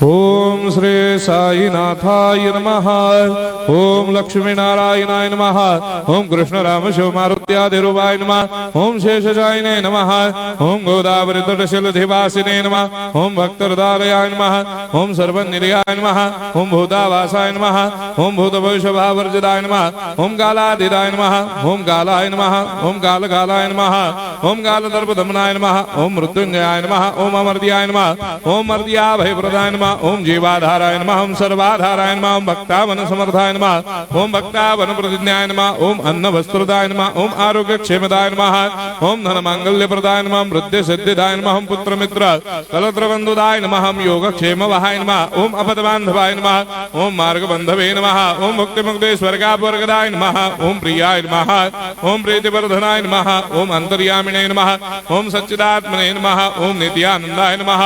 ओम श्री साईनाथाय नमः। ओम लक्ष्मी नारायणाय नमः। ओम कृष्ण राम शिव मारुत्यादिरूपाय नमः। ओम शेषशायिने नमः। ओम गोदावरी तटशिलधिवासिने नमः। ओम भक्तहृदयाय नमः। ओम सर्वनिलयाय नमः। ओम भूतावासाय नमः। ओम भूतभविष्यभावर्जिताय नमः। ओम कालाधीराय नमः। ओम कालाय नमः। ओम कालकालाय नमः। ओम कालदर्पदमनाय नमः। ओम मृत्युंजयाय नमः। ओम अमर्त्याय नमः। ओम मर्त्याभयप्रदाय नमः। ओम जीवाधाराय नमः। ओम सर्वाधाराय नमः। ओम भक्तावन समर्थाय नमः। ओम भक्तावन प्रतिज्ञाय नमः। ओम अन्न वस्त्रदाय नमः। ओम आरोग्य क्षेमदाय नमः। ओम धन मांगल्य प्रदाय नमः। वृद्धि सिद्धिदाय नमः। ओम पुत्र मित्र कलत्र बंधुदाय नमः। ओम योग क्षेम वहाय नमः। ओम अपद बांधवाय नमः। ओम मार्ग बंधवे नमः। ओम मुक्ति मुक्ति स्वर्गापवर्गदाय नमः। ओम प्रियाय नमः। ओम प्रीतिवर्धनाय नमः। ओम अंतर्यामिने नमः। ओम सच्चिदात्मने नमः। ओम नित्यानंदाय नमः।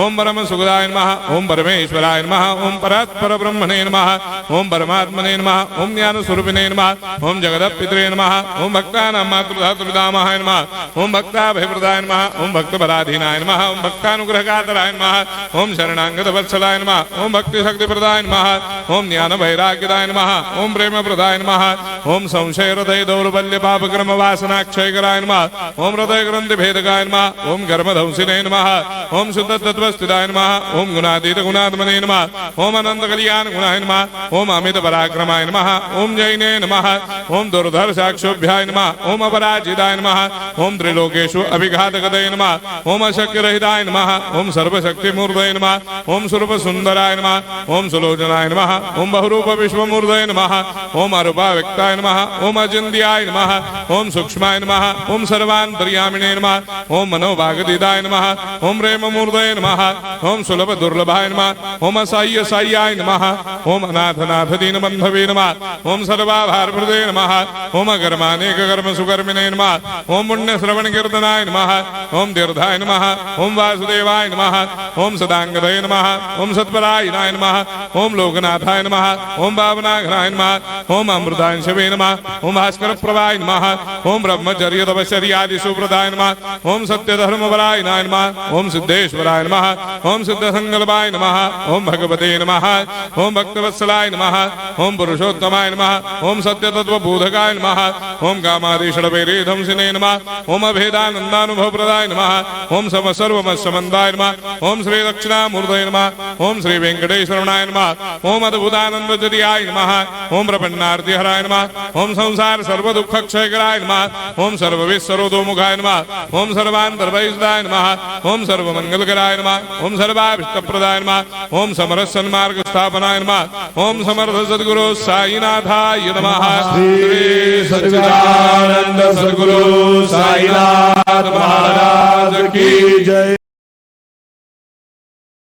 ओम परम सुखदाय नमः। ओम परमेश्वराय नमः। ओम परात्पर ब्रह्मणे नमः। ओम परमात्मने नमः। ओम ज्ञान स्वरूपिणे नमः। ओम जगदपितरे नमः। ओम भक्तानां मातृधातुर्धामाय नमः। ओम भक्ताभयप्रदाय नमः। ओम भक्तपराधीनाय नमः। ओम भक्तानुग्रहकातराय नमः। ओम शरणागत वत्सलाय नमः। ओम भक्ति शक्ति प्रदाय नमः। ओम ज्ञान वैराग्यदाय नमः। ओम प्रेम प्रदाय नमः। ओम संशय हृदय दौर्बल्य पाप कर्म वासना क्षयकराय नमः। ओम हृदय ग्रंथि भेदकाय नमः। ओम कर्मधंसिने नमः। ओम शुद्ध तत्वस्थिताय नमः। ओम गुणातीत गुणात्मने नमः। ओम अनंत कल्याण गुणाय नमः। ओम अमित पराक्रमाय नमः। ओम जैने नमः। ओम दुर्धर साक्षोभ्याय नमः। ओम अपराजिताय नमः। ओम त्रिलोकेषु अभिघातगतये नमः। ओम अशक्य रहिताय नमः। ओम सर्वशक्ति मूर्तये नमः। ओम स्वरूप सुंदराय नमः। ओम सुलोचनाय नमः। ओम बहुरूप विश्वमूर्तये नमः। ओम अरूपाव्यक्ताय नमः। ओम अचिन्त्याय नमः। ओम सूक्ष्माय नमः। ओम सर्वान्तर्यामिने नमः। ओम मनोभागतीताय नमः। ओम प्रेममूर्तये नमः। ओम सुलभ दुर्लभाय नमः। ओम असाह्य साह्याय नमः। ओम अनाथनाथ दीनबन्धवे नमः। ओम सर्वाभारप्रदे नमः। ओम अकर्मानेक कर्म सुकर्मिणे नमः। ओम पुण्य श्रवण कीर्तनाय नमः। ओम तीर्थाय नमः। ओम वासुदेवाय नमः। ओम सदांगदये नमः। ओम सत्परायणाय नमः। ओम लोकनाथाय नमः। ओम पावनाघ्नाय नमः। ओम अमृतांशवे नमः। ओम भास्कर प्रभाय नमः। ओम ब्रह्मचर्य तपश्चर्यादि सुप्रदाय नमः। ओम सत्यधर्मपरायणाय नमः। ओम सिद्धेश्वराय नमः। ओम सिद्ध संकल्पाय नमः। ओम भगवते नमः। ओम भक्तवत्सलाय नमः। ओम पुरुषोत्तमाय नमः। ओम सत्यतत्वबोधकाय नमः। ओम कामादिषडवैरेधंसिने नमः। ओम अभेदानन्दानुभवप्रदाय नमः। ओम सर्वमस्समन्दाय नमः। ओम श्री दक्षिणामूर्तये नमः। ओम श्री वेंकटेश्वरनाय नमः। ओम अद्भुतानन्दजटियाय नमः। ओम प्रपन्नार्तिहराय नमः। ओम संसार सर्वदुःखक्षयकराय नमः। ओम सर्वविश्वरोधोमुखाय नमः। ओम सर्वान्तर्बहिष्ठाय नमः। ओम सर्वमंगलकराय नमः। ओम सर्वाभीष्टप्रदाय नमः। ओम समरस सन्मार्ग स्थापनाय नमः। ओम समर्थ सद्गुरु साईनाथाय नमः। श्री सच्चिदानंद सद्गुरु साईनाथ महाराज की जय।